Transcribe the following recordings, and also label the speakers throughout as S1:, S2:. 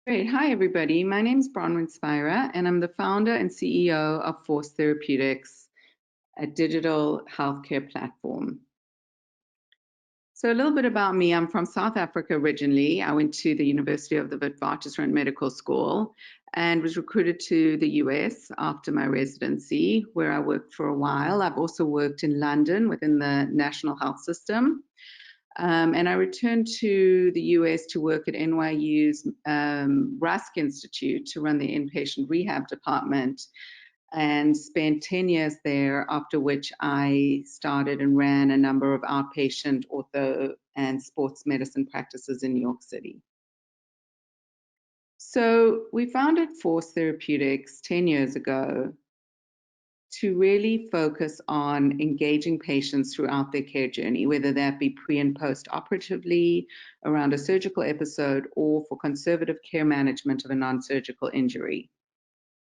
S1: Great. Hi, everybody. My name is Bronwyn Spira, and I'm the founder and CEO of Force Therapeutics, a digital healthcare platform. So a little bit about me. I'm from South Africa originally. I went to the University of the Witwatersrand Medical School and was recruited to the US after my residency, where I worked for a while. I've also worked in London within the National Health System. And I returned to the US to work at NYU's Rusk Institute to run the inpatient rehab department and spent 10 years there, after which I started and ran a number of outpatient ortho and sports medicine practices in New York City. So we founded Force Therapeutics 10 years ago to really focus on engaging patients throughout their care journey, whether that be pre and post operatively, around a surgical episode, or for conservative care management of a non-surgical injury.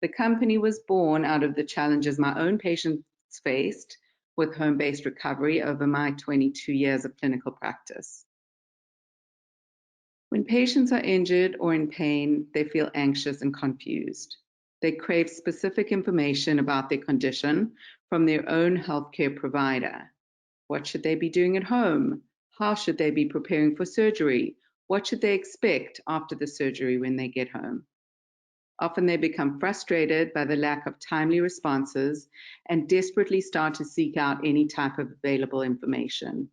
S1: The company was born out of the challenges my own patients faced with home-based recovery over my 22 years of clinical practice. When patients are injured or in pain, they feel anxious and confused. They crave specific information about their condition from their own healthcare provider. What should they be doing at home? How should they be preparing for surgery? What should they expect after the surgery when they get home? Often they become frustrated by the lack of timely responses and desperately start to seek out any type of available information.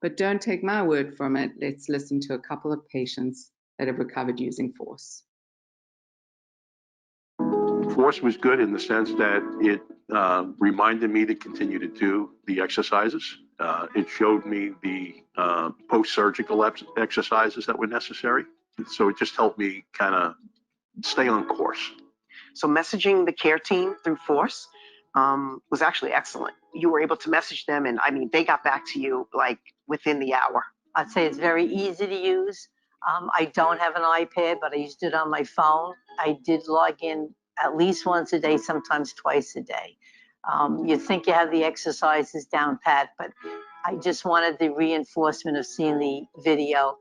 S1: But don't take my word from it. Let's listen to a couple of patients that have recovered using Force.
S2: Force was good in the sense that it reminded me to continue to do the exercises. It showed me the post-surgical exercises that were necessary. So it just helped me kind of stay on course.
S3: So messaging the care team through Force was actually excellent. You were able to message them, and I mean, they got back to you like within the hour.
S4: I'd say it's very easy to use. I don't have an iPad, but I used it on my phone. I did log in at least once a day, sometimes twice a day. You think you have the exercises down pat, but I just wanted the reinforcement of seeing the video.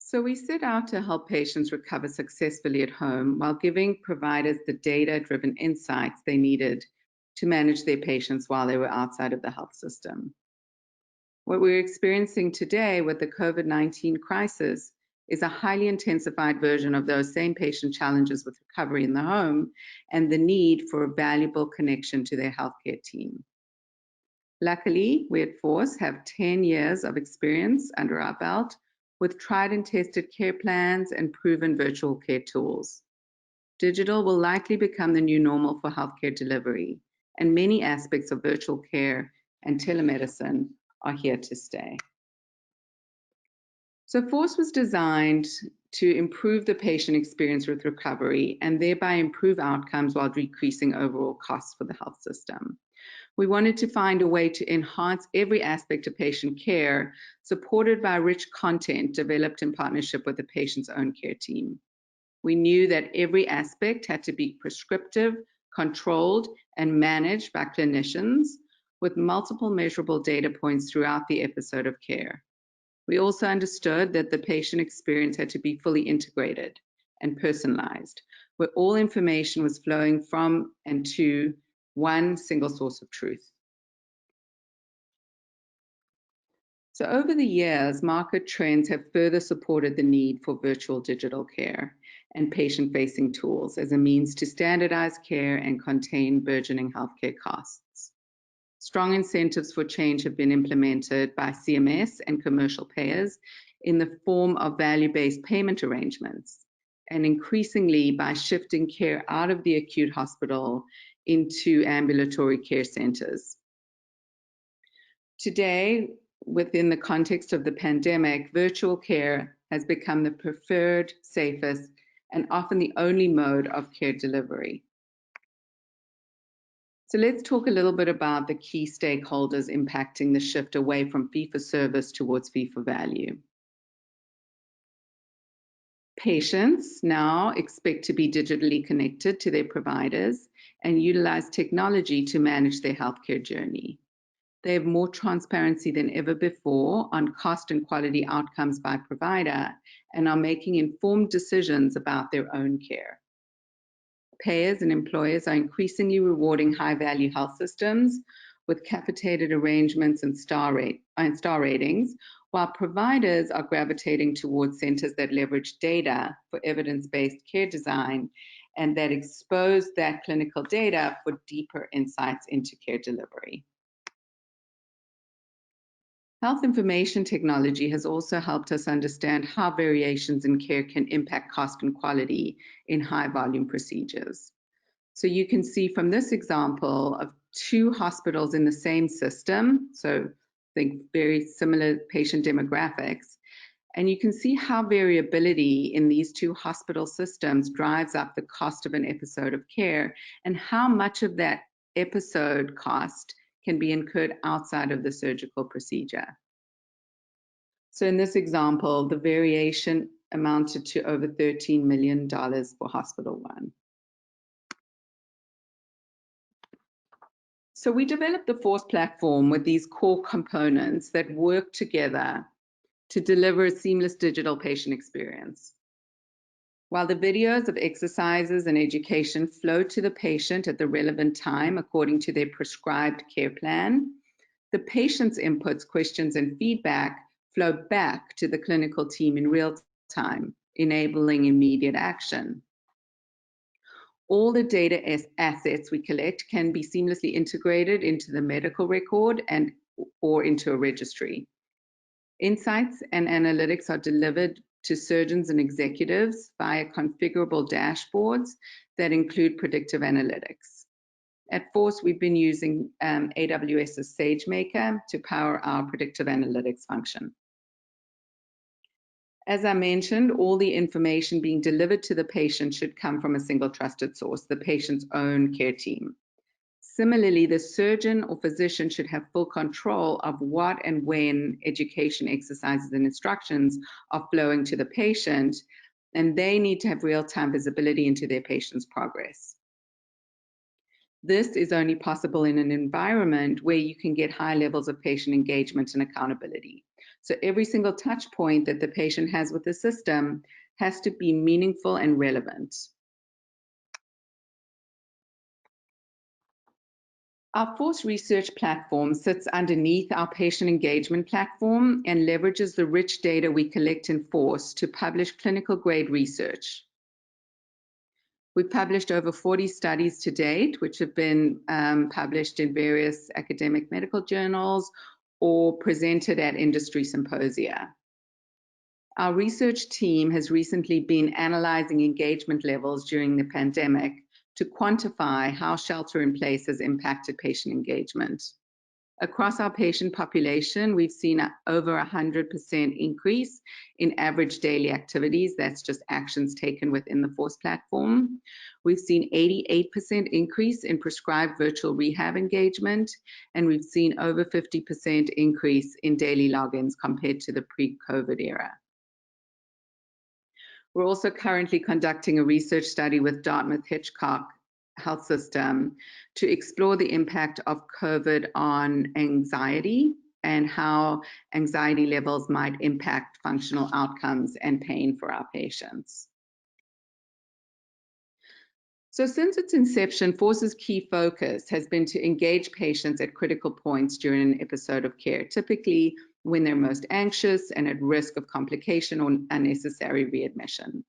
S1: So we set out to help patients recover successfully at home while giving providers the data-driven insights they needed to manage their patients while they were outside of the health system. What we're experiencing today with the COVID-19 crisis is a highly intensified version of those same patient challenges with recovery in the home and the need for a valuable connection to their healthcare team. Luckily, we at Force have 10 years of experience under our belt with tried and tested care plans and proven virtual care tools. Digital will likely become the new normal for healthcare delivery, and many aspects of virtual care and telemedicine are here to stay. So Force was designed to improve the patient experience with recovery and thereby improve outcomes while decreasing overall costs for the health system. We wanted to find a way to enhance every aspect of patient care, supported by rich content developed in partnership with the patient's own care team. We knew that every aspect had to be prescriptive, controlled, and managed by clinicians with multiple measurable data points throughout the episode of care. We also understood that the patient experience had to be fully integrated and personalized, where all information was flowing from and to one single source of truth. So over the years, market trends have further supported the need for virtual digital care and patient-facing tools as a means to standardize care and contain burgeoning healthcare costs. Strong incentives for change have been implemented by CMS and commercial payers in the form of value-based payment arrangements, and increasingly by shifting care out of the acute hospital into ambulatory care centers. Today, within the context of the pandemic, virtual care has become the preferred, safest, and often the only mode of care delivery. So let's talk a little bit about the key stakeholders impacting the shift away from fee-for-service towards fee-for-value. Patients now expect to be digitally connected to their providers and utilize technology to manage their healthcare journey. They have more transparency than ever before on cost and quality outcomes by provider and are making informed decisions about their own care. Payers and employers are increasingly rewarding high-value health systems with capitated arrangements and star ratings, while providers are gravitating towards centers that leverage data for evidence-based care design and that expose that clinical data for deeper insights into care delivery. Health information technology has also helped us understand how variations in care can impact cost and quality in high-volume procedures. So you can see from this example of two hospitals in the same system, so think very similar patient demographics, and you can see how variability in these two hospital systems drives up the cost of an episode of care and how much of that episode cost can be incurred outside of the surgical procedure. So in this example, the variation amounted to over $13 million for Hospital 1. So we developed the Force platform with these core components that work together to deliver a seamless digital patient experience. While the videos of exercises and education flow to the patient at the relevant time according to their prescribed care plan, the patient's inputs, questions, and feedback flow back to the clinical team in real time, enabling immediate action. All the data assets we collect can be seamlessly integrated into the medical record or into a registry. Insights and analytics are delivered to surgeons and executives via configurable dashboards that include predictive analytics. At Force, we've been using AWS's SageMaker to power our predictive analytics function. As I mentioned, all the information being delivered to the patient should come from a single trusted source, the patient's own care team. Similarly, the surgeon or physician should have full control of what and when education, exercises, and instructions are flowing to the patient, and they need to have real-time visibility into their patient's progress. This is only possible in an environment where you can get high levels of patient engagement and accountability. So every single touch point that the patient has with the system has to be meaningful and relevant. Our Force Research platform sits underneath our patient engagement platform and leverages the rich data we collect in Force to publish clinical grade research. We've published over 40 studies to date, which have been published in various academic medical journals or presented at industry symposia. Our research team has recently been analyzing engagement levels during the pandemic to quantify how shelter in place has impacted patient engagement. Across our patient population, we've seen over 100% increase in average daily activities. That's just actions taken within the Force platform. We've seen 88% increase in prescribed virtual rehab engagement, and we've seen over 50% increase in daily logins compared to the pre-COVID era. We're also currently conducting a research study with Dartmouth Hitchcock Health System to explore the impact of COVID on anxiety and how anxiety levels might impact functional outcomes and pain for our patients. So since its inception, Force's key focus has been to engage patients at critical points during an episode of care, typically when they're most anxious and at risk of complication or unnecessary readmission.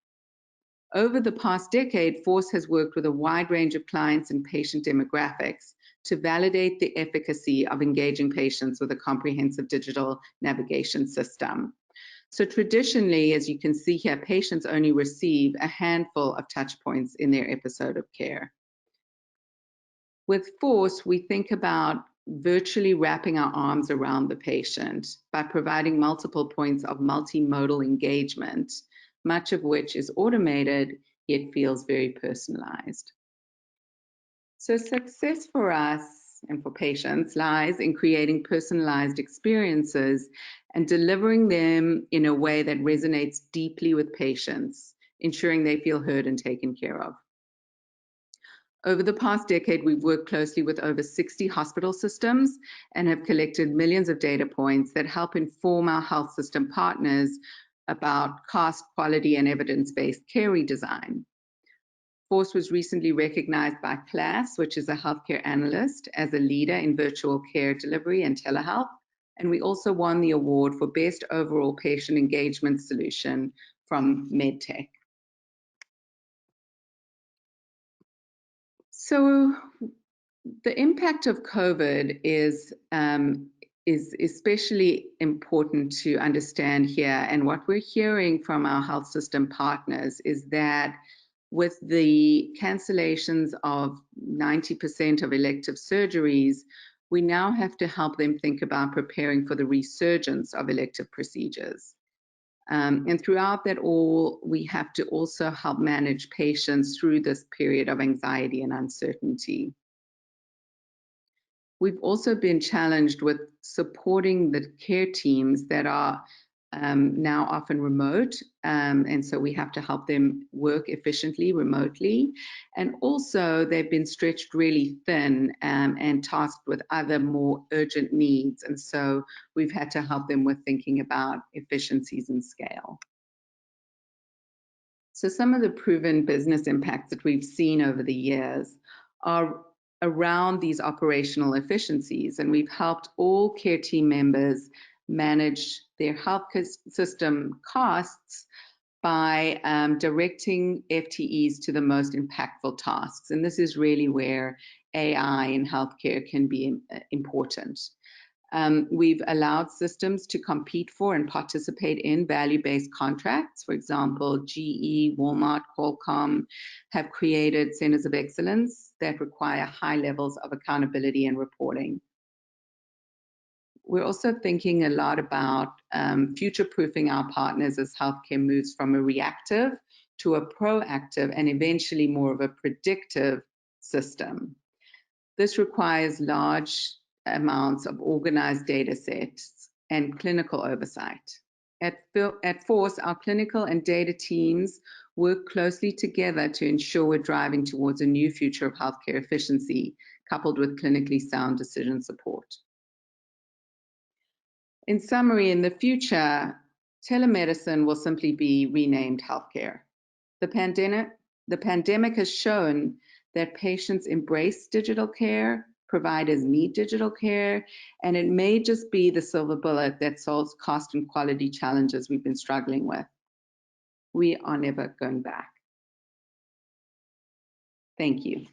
S1: Over the past decade, Force has worked with a wide range of clients and patient demographics to validate the efficacy of engaging patients with a comprehensive digital navigation system. So traditionally, as you can see here, patients only receive a handful of touch points in their episode of care. With Force, we think about virtually wrapping our arms around the patient by providing multiple points of multimodal engagement, much of which is automated, yet feels very personalized. So success for us and for patients lies in creating personalized experiences and delivering them in a way that resonates deeply with patients, ensuring they feel heard and taken care of. Over the past decade, we've worked closely with over 60 hospital systems and have collected millions of data points that help inform our health system partners about cost, quality, and evidence-based care redesign. Force was recently recognized by KLAS, which is a healthcare analyst, as a leader in virtual care delivery and telehealth. And we also won the award for Best Overall Patient Engagement Solution from MedTech. So the impact of COVID is especially important to understand here. And what we're hearing from our health system partners is that with the cancellations of 90% of elective surgeries, we now have to help them think about preparing for the resurgence of elective procedures. And throughout that all, we have to also help manage patients through this period of anxiety and uncertainty. We've also been challenged with supporting the care teams that are now often remote, and so we have to help them work efficiently remotely. And also they've been stretched really thin and tasked with other more urgent needs, and so we've had to help them with thinking about efficiencies and scale. So some of the proven business impacts that we've seen over the years are around these operational efficiencies, and we've helped all care team members manage their healthcare system costs by directing FTEs to the most impactful tasks. And this is really where AI in healthcare can be important. We've allowed systems to compete for and participate in value-based contracts. For example, GE, Walmart, Qualcomm have created centers of excellence that require high levels of accountability and reporting. We're also thinking a lot about future-proofing our partners as healthcare moves from a reactive to a proactive and eventually more of a predictive system. This requires large amounts of organized data sets and clinical oversight. At Force, our clinical and data teams work closely together to ensure we're driving towards a new future of healthcare efficiency, coupled with clinically sound decision support. In summary, in the future, telemedicine will simply be renamed healthcare. The pandemic has shown that patients embrace digital care, providers need digital care, and it may just be the silver bullet that solves cost and quality challenges we've been struggling with. We are never going back. Thank you.